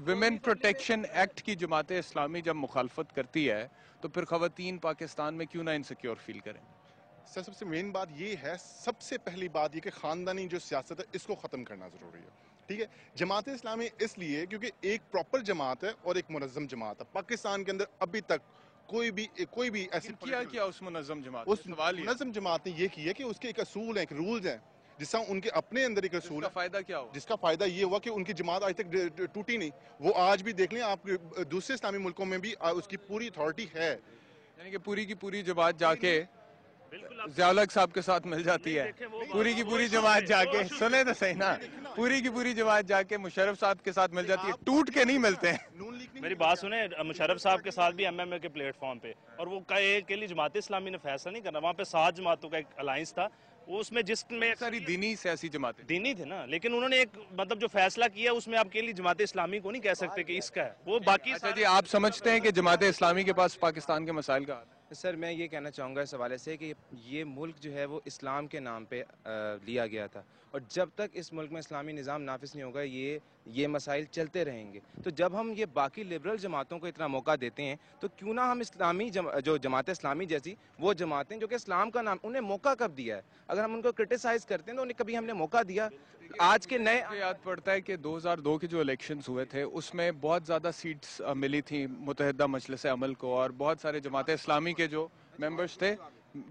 Women protection act की जमात इस्लामी जब मुखालफत करती है तो फिर खवातीन पाकिस्तान में क्यों ना इनसिक्योर फील करें? सर सबसे मेन बात ये है, सबसे पहली बात ये कि खानदानी जो सियासत है इसको ख़त्म करना ज़रूरी है। ठीक है, जमात इस्लामी इसलिए क्योंकि एक प्रॉपर जमात है और एक मुनज़्ज़म जमात है। पाकिस्तान के अंदर अभी तक कोई भी ऐसी क्या उस मुनज़्ज़म जमात उस मुनज़्ज़म जमात ने ये किया कि उसके एक असूल हैं, एक रूल्स हैं, जिसका उनके अपने अंदर एक असूल है। फायदा क्या हुआ? जिसका फायदा ये हुआ कि उनकी जमात आज तक टूटी नहीं। वो आज भी देख लें आप, दूसरे इस्लामी मुल्कों में भी उसकी पूरी अथॉरिटी है। यानी कि पूरी की पूरी जमात जाके ज़िया-उल-हक साहब के साथ मिल जाती है, पूरी की पूरी जमात जाके, सुने तो सही ना, पूरी की पूरी जमात जाके मुशर्रफ साहब के साथ मिल जाती है, टूट के नहीं मिलते हैं। मेरी बात सुने, मुशर्रफ साहब के साथ भी एमएमए के प्लेटफॉर्म पे, और वो के लिए जमात इस्लामी ने फैसला नहीं करना, वहाँ पे 7 जमातों का एक अलायंस था, वो उसमें जिसमें सारी दीनी सियासी जमातें दीनी थे ना, लेकिन उन्होंने एक मतलब जो फैसला किया उसमें आपके लिए जमात इस्लामी को नहीं कह सकते कि इसका है वो बाकी। अच्छा जी, आप समझते हैं कि जमात इस्लामी के पास पाकिस्तान के मसाइल का हल है? सर मैं ये कहना चाहूँगा इस हवाले से कि ये मुल्क जो है वो इस्लाम के नाम पे लिया गया था, और जब तक इस मुल्क में इस्लामी निज़ाम नाफिज नहीं होगा ये मसाइल चलते रहेंगे। तो जब हम ये बाकी लिबरल जमातों को इतना मौका देते हैं तो क्यों ना हम इस्लामी जो जमात इस्लामी जैसी वो जमातें जो कि इस्लाम का नाम, उन्हें मौका कब दिया है? अगर हम उनको क्रिटिसाइज करते हैं तो उन्हें कभी हमने मौका दिया? आज के नए याद पड़ता है कि 2002 के जो इलेक्शंस हुए थे उसमें बहुत ज़्यादा सीट्स मिली थी मुत्तहिदा मजलिस अमल को, और बहुत सारे जमात इस्लामी के जो मेंबर्स थे,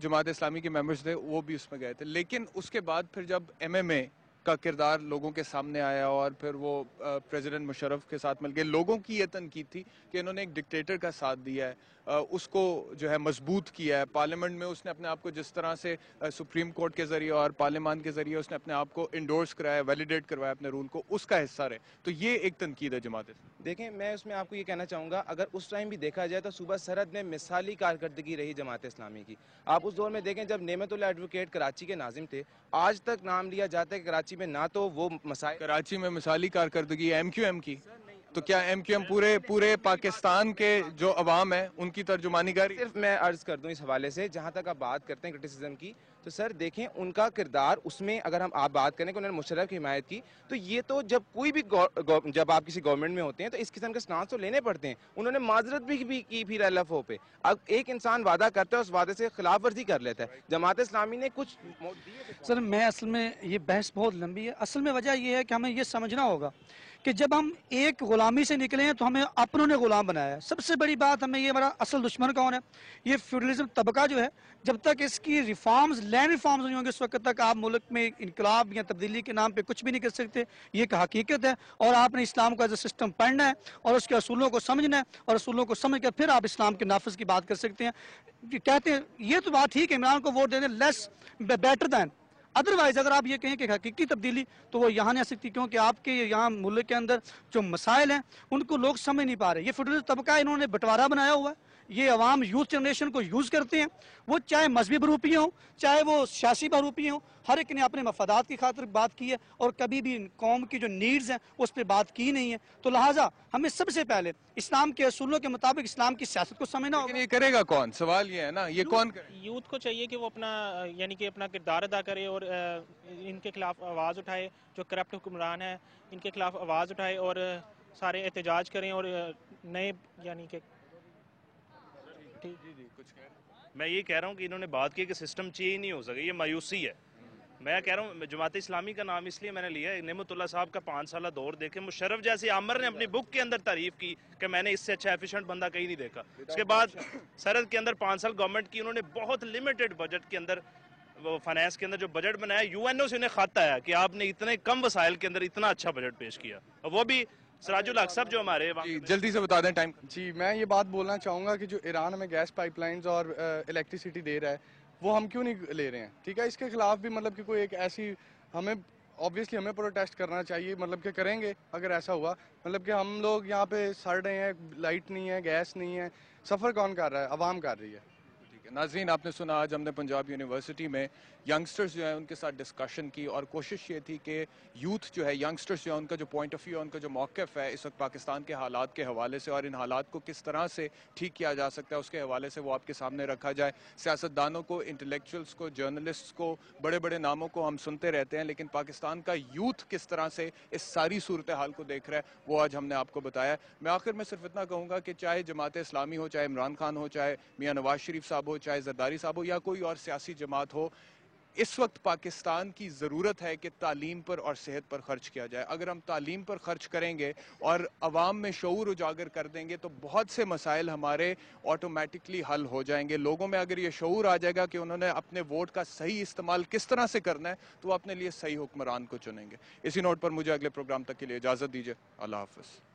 जमात इस्लामी के मेंबर्स थे, वो भी उसमें गए थे। लेकिन उसके बाद फिर जब एमएमए का किरदार लोगों के सामने आया और फिर वो प्रेसिडेंट मुशर्रफ के साथ मिलकर, लोगों की ये तनकीद थी कि इन्होंने एक डिक्टेटर का साथ दिया है, उसको जो है मजबूत किया है। पार्लियामेंट में उसने अपने आप को जिस तरह से सुप्रीम कोर्ट के जरिए और पार्लियामान के जरिए उसने अपने आप को इंडोर्स कराया, वैलिडेट करवाया अपने रूल को, उसका हिस्सा रहे। तो ये एक तनकीद है जमात इस्लामी। देखें, मैं उसमें आपको ये कहना चाहूँगा, अगर उस टाइम भी देखा जाए तो सूबा सरहद में मिसाली कारकर्दगी रही जमात इस्लामी की। आप उस दौर में देखें जब नेमतुल्लाह एडवोकेट कराची के नाजिम थे, आज तक नाम लिया जाता है कि कराची में ना तो वो मसाइल, कराची में मिसाली कारकर्दगी एमक्यूएम की, तो क्या एमक्यूएम पूरे पाकिस्तान के जो अवाम है उनकी तर्जुमानी कर रही है? सिर्फ मैं अर्ज कर दूं इस हवाले से, जहां तक आप बात करते हैं क्रिटिसिज्म की, तो सर देखें उनका किरदार उसमें, अगर हम आप बात करें कि उन्होंने मुशर्रफ की हिमायत की, तो ये तो जब कोई भी जब आप किसी गवर्नमेंट में होते हैं तो इस किस्म के स्टांस तो लेने पड़ते हैं। उन्होंने माजरत भी की फिर एलएफओ पे। अब एक इंसान वादा करता है, उस वादे से खिलाफ वर्जी कर लेता है। जमात इस्लामी ने कुछ सर मैं असल में, ये बहस बहुत लंबी है। असल में वजह यह है कि हमें ये समझना होगा कि जब हम एक गुलामी से निकले हैं तो हमें अपनों ने गुलाम बनाया है। सबसे बड़ी बात हमें ये, हमारा असल दुश्मन कौन है? ये फ्यूडलिज्म तबका जो है। जब तक इसकी रिफॉर्म्स, लैंड रिफॉर्म्स नहीं होंगे, उस वक्त तक आप मुल्क में इनकलाब या तब्दीली के नाम पे कुछ भी नहीं कर सकते। ये एक हकीकत है, और आपने इस्लाम का जो सिस्टम पढ़ना है और उसके असूलों को समझना है, और असूलों को समझ कर फिर आप इस्लाम के नाफिज की बात कर सकते हैं। कहते हैं ये तो बात ठीक है, इमरान को वोट दे दें, लेस बेटर दैन। अदरवाइज अगर आप ये कहें कि हकीकी तब्दीली, तो वो यहाँ नहीं आ सकती, क्योंकि आपके यहाँ मुल्क के अंदर जो मसाइल हैं उनको लोग समझ नहीं पा रहे। ये फेडरल तबका इन्होंने बंटवारा बनाया हुआ है। ये अवाम यूथ जनरेशन को यूज़ करते हैं, वो चाहे मजहबी बहरूपियाँ हों, चाहे वो सियासी बहरूपियाँ हों, हर एक ने अपने मफादात की खातिर बात की है, और कभी भी कौम की जो नीड्स हैं उस पर बात की नहीं है। तो लिहाजा हमें सबसे पहले इस्लाम के असूलों के मुताबिक इस्लाम की सियासत को समझना होगा। ये करेगा कौन? सवाल ये है ना, ये कौन करे? यूथ को चाहिए कि वो अपना यानी कि अपना किरदार अदा करे और इनके खिलाफ आवाज़ उठाए, जो करप्ट हुक्मरान है इनके खिलाफ आवाज़ उठाए और सारे एहतजाज करें, और नए यानी कि मैं ये कह रहा हूँ कि इन्होंने बात की कि सिस्टम चेंज नहीं हो सके, ये मायूसी है। मैं कह रहा हूँ जमात इस्लामी का नाम इसलिए मैंने लिया है, नेमतुल्लाह साहब का 5 साल दौर देखे, मुशर्रफ जैसे आमर ने अपनी बुक के अंदर तारीफ की कि मैंने इससे अच्छा एफिशिएंट बंदा कहीं नहीं देखा। उसके बाद सरहद के अंदर 5 साल गवर्नमेंट की, उन्होंने बहुत लिमिटेड बजट के अंदर, वो फाइनेंस के अंदर जो बजट बनाया, यूएनओ से उन्हें खत आया कि आपने इतने कम वसाइल के अंदर इतना अच्छा बजट पेश किया, और वो भी सिराजुल हक साहब जो हमारे। जल्दी से बता दें टाइम। जी मैं ये बात बोलना चाहूँगा कि जो ईरान हमें गैस पाइपलाइंस और इलेक्ट्रिसिटी दे रहा है वो हम क्यों नहीं ले रहे हैं? ठीक है, इसके खिलाफ भी मतलब कि कोई एक ऐसी, हमें ऑब्वियसली हमें प्रोटेस्ट करना चाहिए, मतलब कि करेंगे अगर ऐसा हुआ। मतलब कि हम लोग यहाँ पे सड़ रहे हैं, लाइट नहीं है, गैस नहीं है, सफ़र कौन कर रहा है? आवाम कर रही है। नाज़रीन, आपने सुना आज हमने पंजाब यूनिवर्सिटी में यंगस्टर्स जो है उनके साथ डिस्कशन की और कोशिश ये थी कि यूथ जो है, यंगस्टर्स जो है, उनका जो पॉइंट ऑफ व्यू है, उनका जो मौक़िफ़ है इस वक्त पाकिस्तान के हालात के हवाले से और इन हालात को किस तरह से ठीक किया जा सकता है उसके हवाले से वो आपके सामने रखा जाए। सियासतदानों को, इंटेलेक्चुअल्स को, जर्नलिस्ट्स को, बड़े बड़े नामों को हम सुनते रहते हैं, लेकिन पाकिस्तान का यूथ किस तरह से इस सारी सूरत हाल को देख रहा है वो आज हमने आपको बताया। मैं आखिर में सिर्फ इतना कहूँगा कि चाहे जमात इस्लामी हो, चाहे इमरान खान हो, चाहे मियाँ नवाज शरीफ साहब हो, चाहे जरदारी साहब हो या कोई और सियासी जमात हो, इस वक्त पाकिस्तान की ज़रूरत है कि तालीम पर और सेहत पर खर्च किया जाए। अगर हम तालीम पर खर्च करेंगे और अवाम में शऊर उजागर कर देंगे तो बहुत से मसाइल हमारे ऑटोमेटिकली हल हो जाएंगे। लोगों में अगर ये शऊर आ जाएगा कि उन्होंने अपने वोट का सही इस्तेमाल किस तरह से करना है तो वो अपने लिए सही हुक्मरान को चुनेंगे। इसी नोट पर मुझे अगले प्रोग्राम तक के लिए इजाज़त दीजिए। अल्लाह हाफ़िज़।